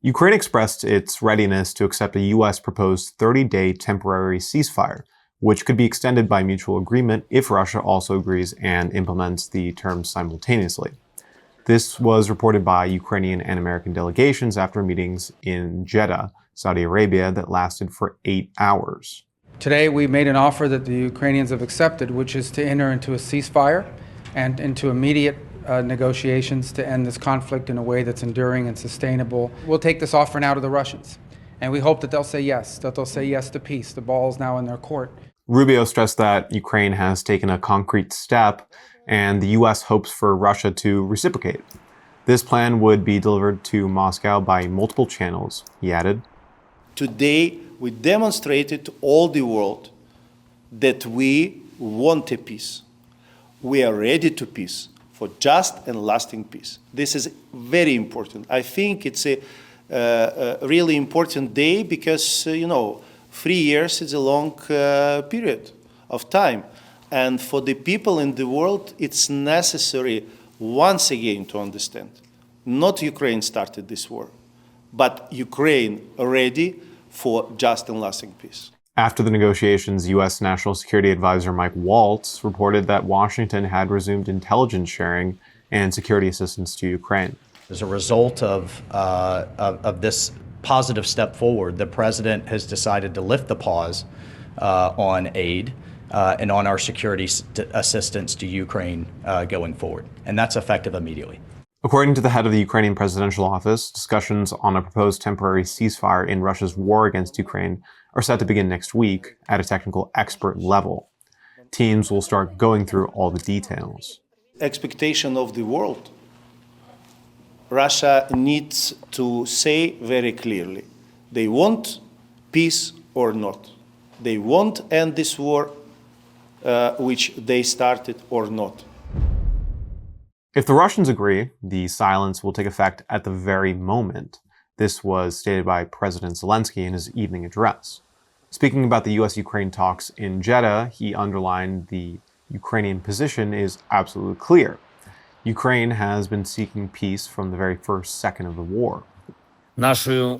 Ukraine expressed its readiness to accept a U.S. proposed 30-day temporary ceasefire, which could be extended by mutual agreement if Russia also agrees and implements the terms simultaneously. This was reported by Ukrainian and American delegations after meetings in Jeddah, Saudi Arabia, that lasted for 8 hours. Today, we made an offer that the Ukrainians have accepted, which is to enter into a ceasefire and into immediate negotiations to end this conflict in a way that's enduring and sustainable. We'll take this offer now to the Russians, and we hope that they'll say yes, to peace. The ball is now in their court. Rubio stressed that Ukraine has taken a concrete step, and the U.S. hopes for Russia to reciprocate. This plan would be delivered to Moscow by multiple channels, he added. Today, we demonstrated to all the world that we want a peace. We are ready to peace, for just and lasting peace. This is very important. I think it's a really important day because, 3 years is a long period of time. And for the people in the world, it's necessary once again to understand, not Ukraine started this war, but Ukraine ready for just and lasting peace. After the negotiations, U.S. National Security Advisor Mike Waltz reported that Washington had resumed intelligence sharing and security assistance to Ukraine. As a result of this positive step forward, the president has decided to lift the pause on aid and on our security assistance to Ukraine going forward. And that's effective immediately. According to the head of the Ukrainian presidential office, discussions on a proposed temporary ceasefire in Russia's war against Ukraine are set to begin next week at a technical expert level. Teams will start going through all the details. Expectation of the world. Russia needs to say very clearly, they want peace or not. They want end this war, which they started or not. If the Russians agree, the silence will take effect at the very moment. This was stated by President Zelenskyy in his evening address. Speaking about the U.S. Ukraine talks in Jeddah, he underlined the Ukrainian position is absolutely clear. Ukraine has been seeking peace from the very first second of the war. Our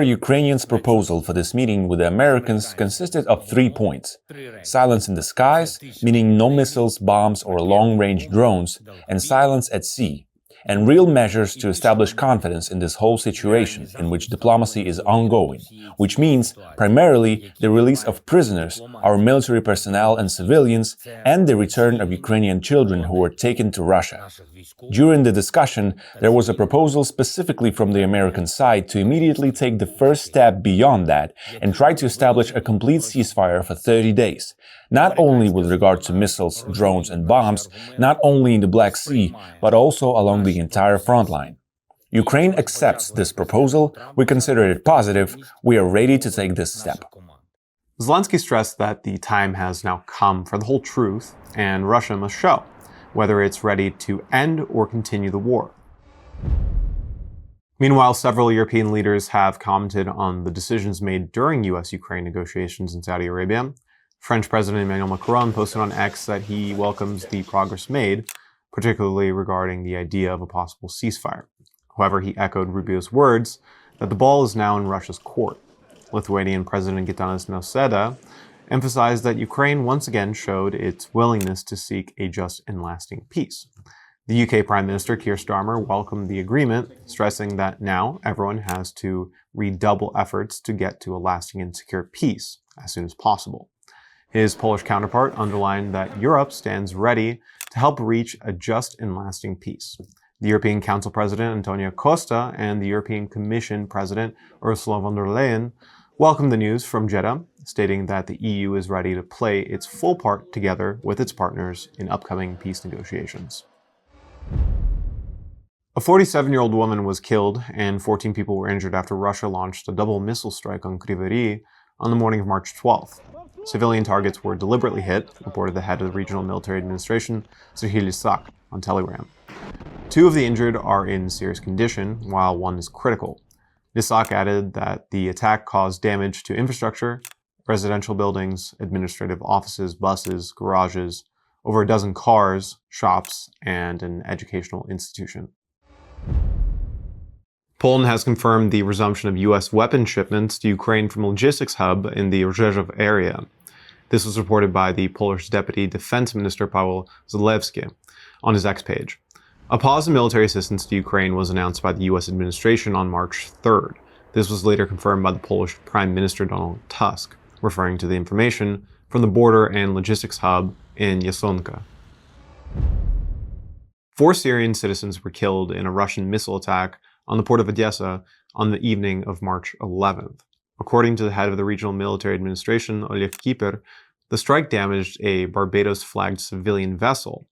Ukrainians' proposal for this meeting with the Americans consisted of 3 points. Silence in the skies, meaning no missiles, bombs, or long-range drones, and silence at sea, and real measures to establish confidence in this whole situation in which diplomacy is ongoing, which means primarily the release of prisoners, our military personnel and civilians, and the return of Ukrainian children who were taken to Russia. During the discussion, there was a proposal specifically from the American side to immediately take the first step beyond that and try to establish a complete ceasefire for 30 days, not only with regard to missiles, drones, and bombs, not only in the Black Sea, but also along the entire front line. Ukraine accepts this proposal, we consider it positive, we are ready to take this step. Zelenskyy stressed that the time has now come for the whole truth, and Russia must show whether it's ready to end or continue the war. Meanwhile, several European leaders have commented on the decisions made during U.S.-Ukraine negotiations in Saudi Arabia. French President Emmanuel Macron posted on X that he welcomes the progress made, particularly regarding the idea of a possible ceasefire. However, he echoed Rubio's words that the ball is now in Russia's court. Lithuanian President Gitanas Nausėda emphasized that Ukraine once again showed its willingness to seek a just and lasting peace. The UK Prime Minister Keir Starmer welcomed the agreement, stressing that now everyone has to redouble efforts to get to a lasting and secure peace as soon as possible. His Polish counterpart underlined that Europe stands ready to help reach a just and lasting peace. The European Council President Antonio Costa and the European Commission President Ursula von der Leyen welcomed the news from Jeddah, stating that the EU is ready to play its full part together with its partners in upcoming peace negotiations. A 47-year-old woman was killed and 14 people were injured after Russia launched a double missile strike on Kryvyi Rih on the morning of March 12th. Civilian targets were deliberately hit, reported the head of the Regional Military Administration, Serhiy Lysak, on Telegram. 2 of the injured are in serious condition, while 1 is critical. Lysak added that the attack caused damage to infrastructure, residential buildings, administrative offices, buses, garages, over a dozen cars, shops, and an educational institution. Poland has confirmed the resumption of U.S. weapon shipments to Ukraine from a logistics hub in the Jeddah area. This was reported by the Polish Deputy Defense Minister Paweł Zelenskyy on his X page. A pause in military assistance to Ukraine was announced by the U.S. administration on March 3rd. This was later confirmed by the Polish Prime Minister Donald Tusk, referring to the information from the border and logistics hub in Jasionka. 4 Syrian citizens were killed in a Russian missile attack on the port of Odesa on the evening of March 11th. According to the head of the regional military administration, Kyiv, the strike damaged a Barbados-flagged civilian vessel.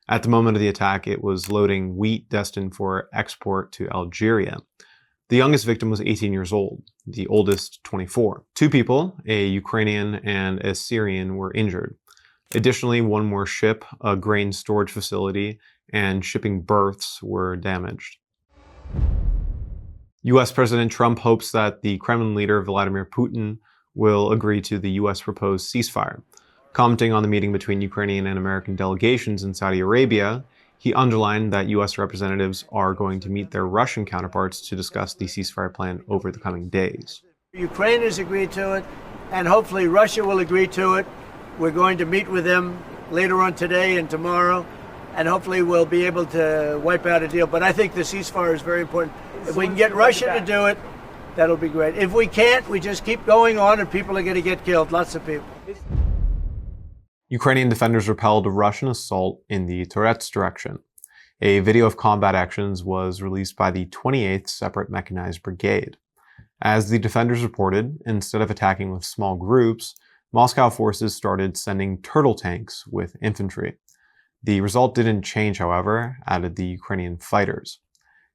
At the moment of the attack, it was loading wheat destined for export to Algeria. The youngest victim was 18 years old, the oldest 24. 2 people, a Ukrainian and a Syrian, were injured. Additionally, 1 more ship, a grain storage facility, and shipping berths were damaged. U.S. President Trump hopes that the Kremlin leader Vladimir Putin will agree to the U.S. proposed ceasefire. Commenting on the meeting between Ukrainian and American delegations in Saudi Arabia, he underlined that U.S. representatives are going to meet their Russian counterparts to discuss the ceasefire plan over the coming days. Ukraine has agreed to it, and hopefully Russia will agree to it. We're going to meet with them later on today and tomorrow, and hopefully we'll be able to wipe out a deal. But I think the ceasefire is very important. If we can get Russia to do it, that'll be great. If we can't, we just keep going on and people are going to get killed, lots of people. Ukrainian defenders repelled a Russian assault in the Donetsk direction. A video of combat actions was released by the 28th Separate Mechanized Brigade. As the defenders reported, instead of attacking with small groups, Moscow forces started sending turtle tanks with infantry. The result didn't change, however, added the Ukrainian fighters.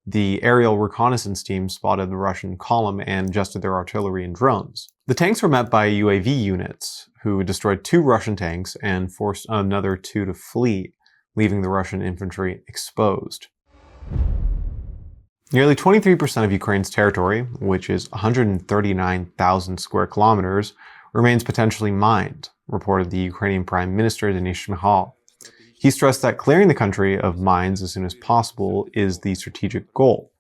The aerial reconnaissance team spotted the Russian column and adjusted their artillery and drones. The tanks were met by UAV units, who destroyed 2 Russian tanks and forced another 2 to flee, leaving the Russian infantry exposed. Nearly 23% of Ukraine's territory, which is 139,000 square kilometers, remains potentially mined, reported the Ukrainian Prime Minister Daniel Kosoy. He stressed that clearing the country of mines as soon as possible is the strategic goal.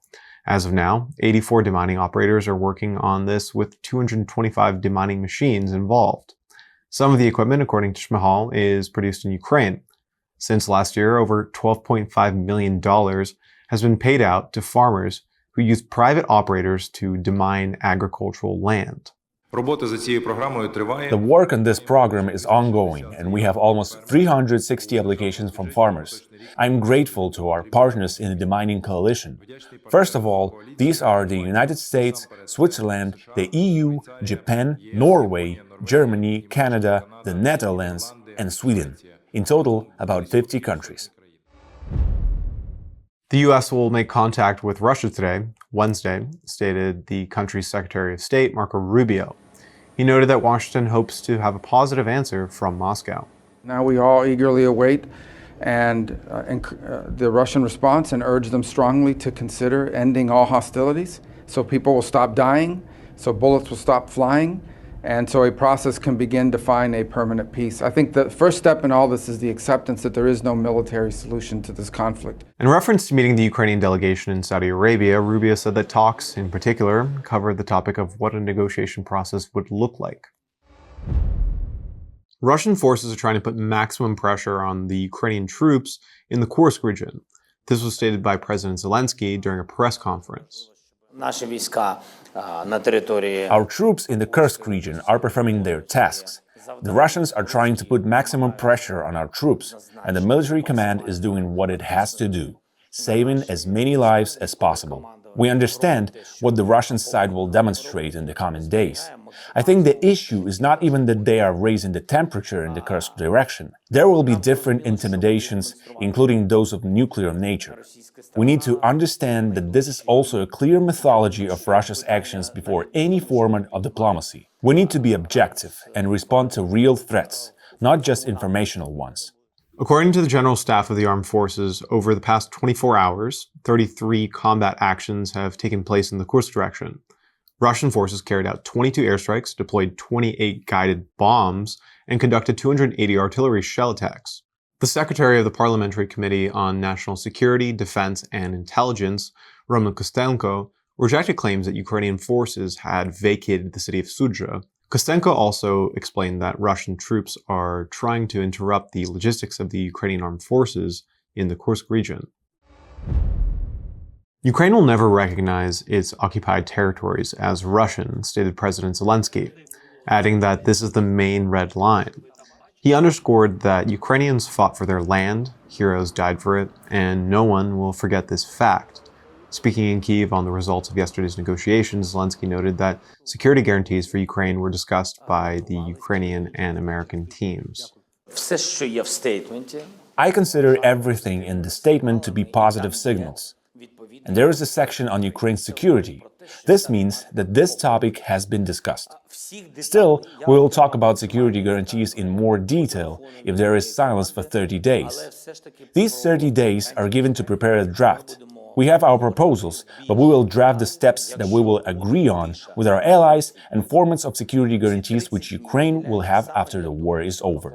As of now, 84 demining operators are working on this with 225 demining machines involved. Some of the equipment, according to Shmihal, is produced in Ukraine. Since last year, over $12.5 million has been paid out to farmers who use private operators to demine agricultural land. The work on this program is ongoing, and we have almost 360 applications from farmers. I'm grateful to our partners in the demining coalition. First of all, these are the United States, Switzerland, the EU, Japan, Norway, Germany, Canada, the Netherlands, and Sweden. In total, about 50 countries. The U.S. will make contact with Russia today, Wednesday, stated the country's Secretary of State, Marco Rubio. He noted that Washington hopes to have a positive answer from Moscow. Now we all eagerly await the Russian response and urge them strongly to consider ending all hostilities so people will stop dying, so bullets will stop flying, and so a process can begin to find a permanent peace. I think the first step in all this is the acceptance that there is no military solution to this conflict. In reference to meeting the Ukrainian delegation in Saudi Arabia, Rubio said that talks, in particular, covered the topic of what a negotiation process would look like. Russian forces are trying to put maximum pressure on the Ukrainian troops in the Kursk region. This was stated by President Zelenskyy during a press conference. Our troops in the Kursk region are performing their tasks. The Russians are trying to put maximum pressure on our troops, and the military command is doing what it has to do, saving as many lives as possible. We understand what the Russian side will demonstrate in the coming days. I think the issue is not even that they are raising the temperature in the Kursk direction. There will be different intimidations, including those of nuclear nature. We need to understand that this is also a clear mythology of Russia's actions before any form of diplomacy. We need to be objective and respond to real threats, not just informational ones. According to the General Staff of the Armed Forces, over the past 24 hours, 33 combat actions have taken place in the Kursk direction. Russian forces carried out 22 airstrikes, deployed 28 guided bombs, and conducted 280 artillery shell attacks. The Secretary of the Parliamentary Committee on National Security, Defense, and Intelligence, Roman Kostenko, rejected claims that Ukrainian forces had vacated the city of Sudzha. Kostenko also explained that Russian troops are trying to interrupt the logistics of the Ukrainian armed forces in the Kursk region. Ukraine will never recognize its occupied territories as Russian, stated President Zelenskyy, adding that this is the main red line. He underscored that Ukrainians fought for their land, heroes died for it, and no one will forget this fact. Speaking in Kyiv on the results of yesterday's negotiations, Zelenskyy noted that security guarantees for Ukraine were discussed by the Ukrainian and American teams. I consider everything in the statement to be positive signals. And there is a section on Ukraine's security. This means that this topic has been discussed. Still, we will talk about security guarantees in more detail if there is silence for 30 days. These 30 days are given to prepare a draft. We have our proposals, but we will draft the steps that we will agree on with our allies and formats of security guarantees which Ukraine will have after the war is over.